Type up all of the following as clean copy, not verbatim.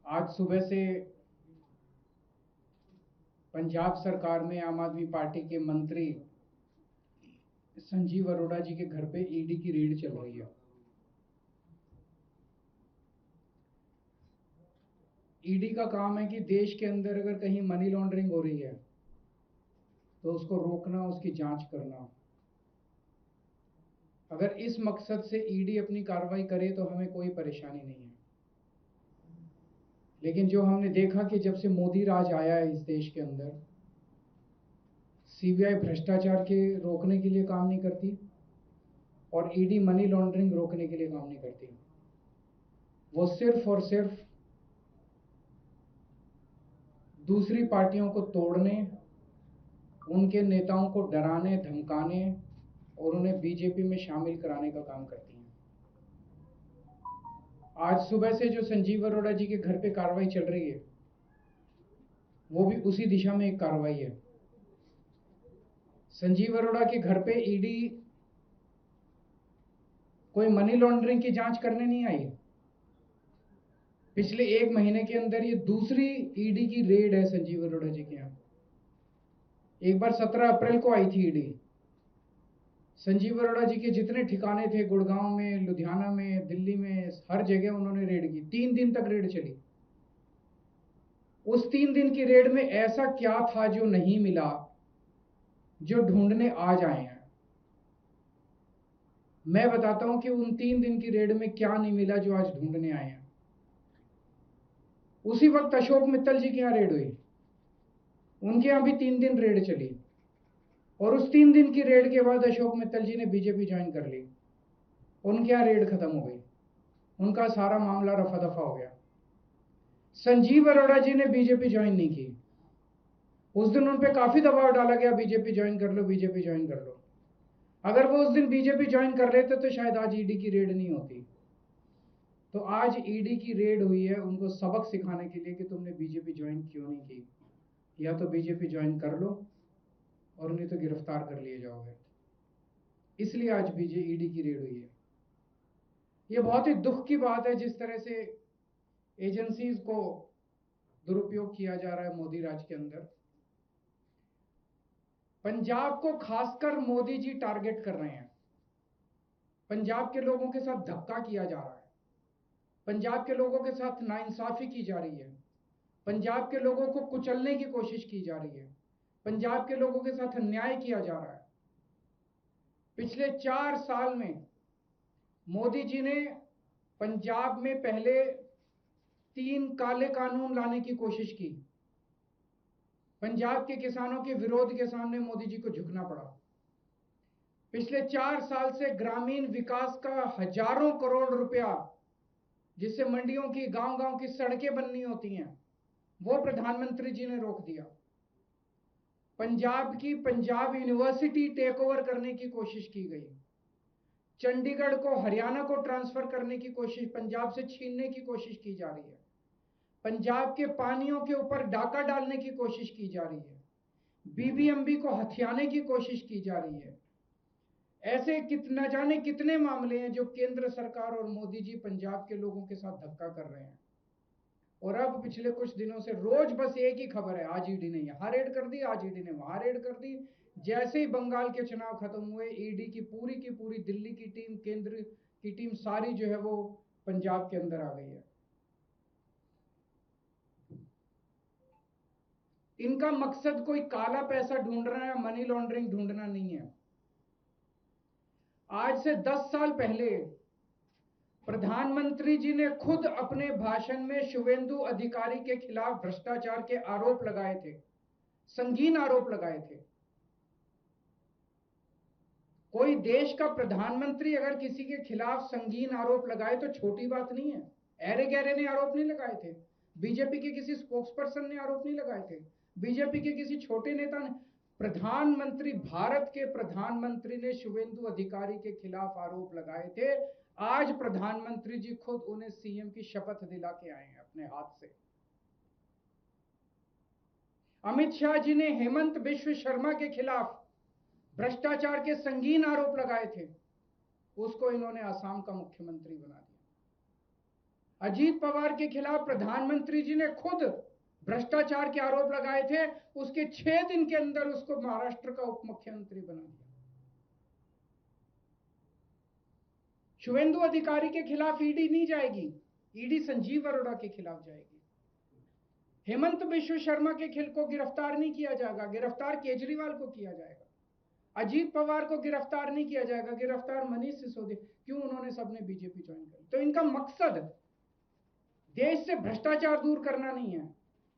आज सुबह से पंजाब सरकार में आम आदमी पार्टी के मंत्री संजीव अरोड़ा जी के घर पे ईडी की रेड चल रही है। ईडी का काम है कि देश के अंदर अगर कहीं मनी लॉन्ड्रिंग हो रही है तो उसको रोकना, उसकी जांच करना। अगर इस मकसद से ईडी अपनी कार्रवाई करे तो हमें कोई परेशानी नहीं है। लेकिन जो हमने देखा कि जब से मोदी राज आया है इस देश के अंदर, सीबीआई भ्रष्टाचार के रोकने के लिए काम नहीं करती और ईडी मनी लॉन्ड्रिंग रोकने के लिए काम नहीं करती। वो सिर्फ और सिर्फ दूसरी पार्टियों को तोड़ने, उनके नेताओं को डराने, धमकाने और उन्हें बीजेपी में शामिल कराने का काम करती हैं। आज सुबह से जो संजीव अरोड़ा जी के घर पे कार्रवाई चल रही है, वो भी उसी दिशा में एक कार्रवाई है। संजीव अरोड़ा के घर पे ईडी कोई मनी लॉन्ड्रिंग की जांच करने नहीं आई। पिछले 1 महीने के अंदर ये दूसरी ईडी की रेड है संजीव अरोड़ा जी के यहाँ। एक बार 17 अप्रैल को आई थी ईडी। संजीव अरोड़ा जी के जितने ठिकाने थे, गुड़गांव में, लुधियाना में, दिल्ली में, हर जगह उन्होंने रेड की। 3 दिन तक रेड चली। उस 3 दिन की रेड में ऐसा क्या था जो नहीं मिला, जो ढूंढने आज आए हैं। मैं बताता हूं कि उन 3 दिन की रेड में क्या नहीं मिला जो आज ढूंढने आए हैं। उसी वक्त अशोक मित्तल जी के यहाँ रेड हुई, उनके यहाँ भी 3 दिन रेड चली और उस 3 दिन की रेड के बाद अशोक मित्तल जी ने बीजेपी ज्वाइन कर ली। उनके यहाँ रेड खत्म हो गई, उनका सारा मामला रफा दफा हो गया। संजीव अरोड़ा जी ने बीजेपी ज्वाइन नहीं की। उस दिन उन पर काफी दबाव डाला गया, बीजेपी ज्वाइन कर लो, बीजेपी ज्वाइन कर लो। अगर वो उस दिन बीजेपी ज्वाइन कर लेते तो शायद आज ईडी की रेड नहीं होती। तो आज ईडी की रेड हुई है उनको सबक सिखाने के लिए कि तुमने बीजेपी ज्वाइन क्यों नहीं की। या तो बीजेपी ज्वाइन कर लो और नहीं तो गिरफ्तार कर लिए जाओगे। इसलिए आज ईडी की रेड हुई है। ये बहुत ही दुख की बात है जिस तरह से एजेंसीज को दुरुपयोग किया जा रहा है मोदी राज के अंदर। पंजाब को खासकर मोदी जी टारगेट कर रहे हैं। पंजाब के लोगों के साथ धक्का किया जा रहा है, पंजाब के लोगों के साथ नाइंसाफी की जा रही है, पंजाब के लोगों को कुचलने की कोशिश की जा रही है, पंजाब के लोगों के साथ अन्याय किया जा रहा है। पिछले 4 साल में मोदी जी ने पंजाब में पहले 3 काले कानून लाने की कोशिश की। पंजाब के किसानों के विरोध के सामने मोदी जी को झुकना पड़ा। पिछले 4 साल से ग्रामीण विकास का हजारों करोड़ रुपया, जिससे मंडियों की, गांव गांव की सड़कें बननी होती हैं, वो प्रधानमंत्री जी ने रोक दिया। पंजाब की पंजाब यूनिवर्सिटी टेक ओवर करने की कोशिश की गई। चंडीगढ़ को हरियाणा को ट्रांसफर करने की कोशिश, पंजाब से छीनने की कोशिश की जा रही है। पंजाब के पानियों के ऊपर डाका डालने की कोशिश की जा रही है। बीबीएमबी को हथियाने की कोशिश की जा रही है। ऐसे न जाने कितने मामले हैं जो केंद्र सरकार और मोदी जी पंजाब के लोगों के साथ धक्का कर रहे हैं। और अब पिछले कुछ दिनों से रोज बस एक ही खबर है, आज ईडी ने यहां रेड कर दी, आज ईडी ने वहां रेड कर दी। जैसे ही बंगाल के चुनाव खत्म हुए, ईडी की पूरी दिल्ली की टीम, केंद्र की टीम सारी जो है वो पंजाब के अंदर आ गई है। इनका मकसद कोई काला पैसा ढूंढना या मनी लॉन्ड्रिंग ढूंढना नहीं है। आज से 10 साल पहले प्रधानमंत्री जी ने खुद अपने भाषण में शुवेंदु अधिकारी के खिलाफ भ्रष्टाचार के आरोप लगाए थे, संगीन आरोप लगाए थे। कोई देश का प्रधानमंत्री अगर किसी के खिलाफ संगीन आरोप लगाए तो छोटी बात नहीं है। ऐरे गहरे ने आरोप नहीं लगाए थे, बीजेपी के किसी स्पोक्सपर्सन ने आरोप नहीं लगाए थे, बीजेपी के किसी छोटे नेता ने। प्रधानमंत्री, भारत के प्रधानमंत्री ने शुवेंदु अधिकारी के खिलाफ आरोप लगाए थे। आज प्रधानमंत्री जी खुद उन्हें सीएम की शपथ दिला के आए हैं अपने हाथ से। अमित शाह जी ने हेमंत बिश्व शर्मा के खिलाफ भ्रष्टाचार के संगीन आरोप लगाए थे, उसको इन्होंने असम का मुख्यमंत्री बना दिया। अजीत पवार के खिलाफ प्रधानमंत्री जी ने खुद भ्रष्टाचार के आरोप लगाए थे, उसके 6 दिन के अंदर उसको महाराष्ट्र का उप मुख्यमंत्री बना दिया। शुभेंदु अधिकारी के खिलाफ ईडी नहीं जाएगी, ईडी संजीव अरोड़ा के खिलाफ जाएगी। हेमंत बिश्व शर्मा के खिल को गिरफ्तार नहीं किया जाएगा, गिरफ्तार केजरीवाल को किया जाएगा। अजीत पवार को गिरफ्तार नहीं किया जाएगा, गिरफ्तार मनीष सिसोदिया। क्यों? उन्होंने सबने बीजेपी ज्वाइन कर। तो इनका मकसद देश से भ्रष्टाचार दूर करना नहीं है,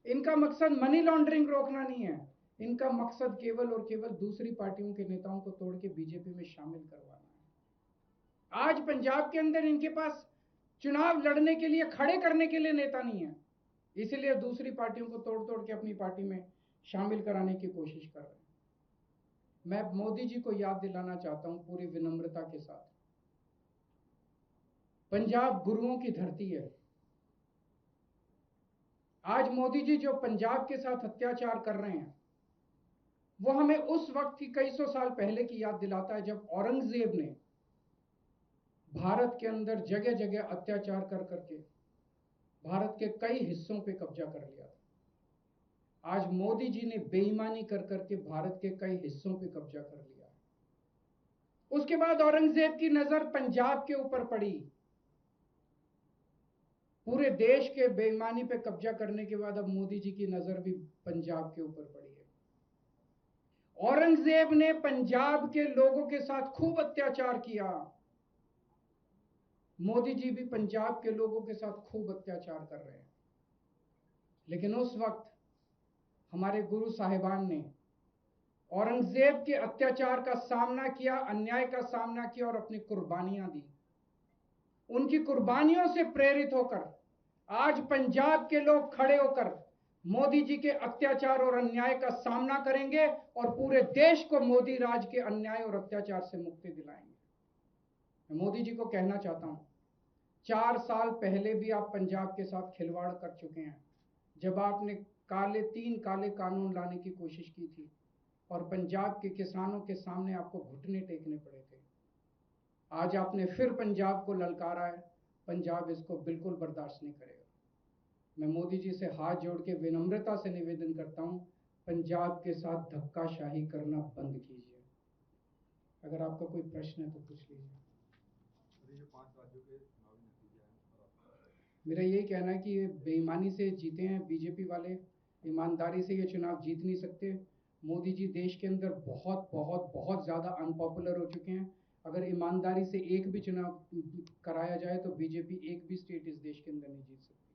इनका मकसद मनी लॉन्ड्रिंग रोकना नहीं है, इनका मकसद केवल और केवल दूसरी पार्टियों के नेताओं को तोड़ के बीजेपी में शामिल करवाना है। आज पंजाब के अंदर इनके पास चुनाव लड़ने के लिए, खड़े करने के लिए नेता नहीं है, इसीलिए दूसरी पार्टियों को तोड़ तोड़ के अपनी पार्टी में शामिल कराने की कोशिश कर रहे हैं। मैं मोदी जी को याद दिलाना चाहता हूं पूरी विनम्रता के साथ, पंजाब गुरुओं की धरती है। आज मोदी जी जो पंजाब के साथ अत्याचार कर रहे हैं, वो हमें उस वक्त की कई सौ साल पहले की याद दिलाता है जब औरंगजेब ने भारत के अंदर जगह जगह अत्याचार कर करके भारत के कई हिस्सों पे कब्जा कर लिया था। आज मोदी जी ने बेईमानी कर करके भारत के कई हिस्सों पे कब्जा कर लिया है। उसके बाद औरंगजेब की नजर पंजाब के ऊपर पड़ी। पूरे देश के बेईमानी पे कब्जा करने के बाद अब मोदी जी की नजर भी पंजाब के ऊपर पड़ी है। औरंगजेब ने पंजाब के लोगों के साथ खूब अत्याचार किया, मोदी जी भी पंजाब के लोगों के साथ खूब अत्याचार कर रहे हैं। लेकिन उस वक्त हमारे गुरु साहिबान ने औरंगजेब के अत्याचार का सामना किया, अन्याय का सामना किया और अपनी कुर्बानियां दी। उनकी कुर्बानियों से प्रेरित होकर आज पंजाब के लोग खड़े होकर मोदी जी के अत्याचार और अन्याय का सामना करेंगे और पूरे देश को मोदी राज के अन्याय और अत्याचार से मुक्ति दिलाएंगे। मैं मोदी जी को कहना चाहता हूं, 4 साल पहले भी आप पंजाब के साथ खिलवाड़ कर चुके हैं, जब आपने 3 काले कानून लाने की कोशिश की थी और पंजाब के किसानों के सामने आपको घुटने टेकने पड़े थे। आज आपने फिर पंजाब को ललकारा है, पंजाब इसको बिल्कुल बर्दाश्त नहीं करेगा। मैं मोदी जी से हाथ जोड़ के विनम्रता से निवेदन करता हूं, पंजाब के साथ धक्काशाही करना बंद कीजिए। अगर आपका कोई प्रश्न है तो पूछ लीजिए। 5 राज्यों के चुनावी नतीजे हैं, मेरा यही कहना है कि ये बेईमानी से जीते हैं बीजेपी वाले, ईमानदारी से ये चुनाव जीत नहीं सकते। मोदी जी देश के अंदर बहुत बहुत बहुत ज़्यादा अनपॉपुलर हो चुके हैं। अगर ईमानदारी से एक भी चुनाव कराया जाए तो बीजेपी एक भी स्टेट इस देश के अंदर नहीं जीत सकती।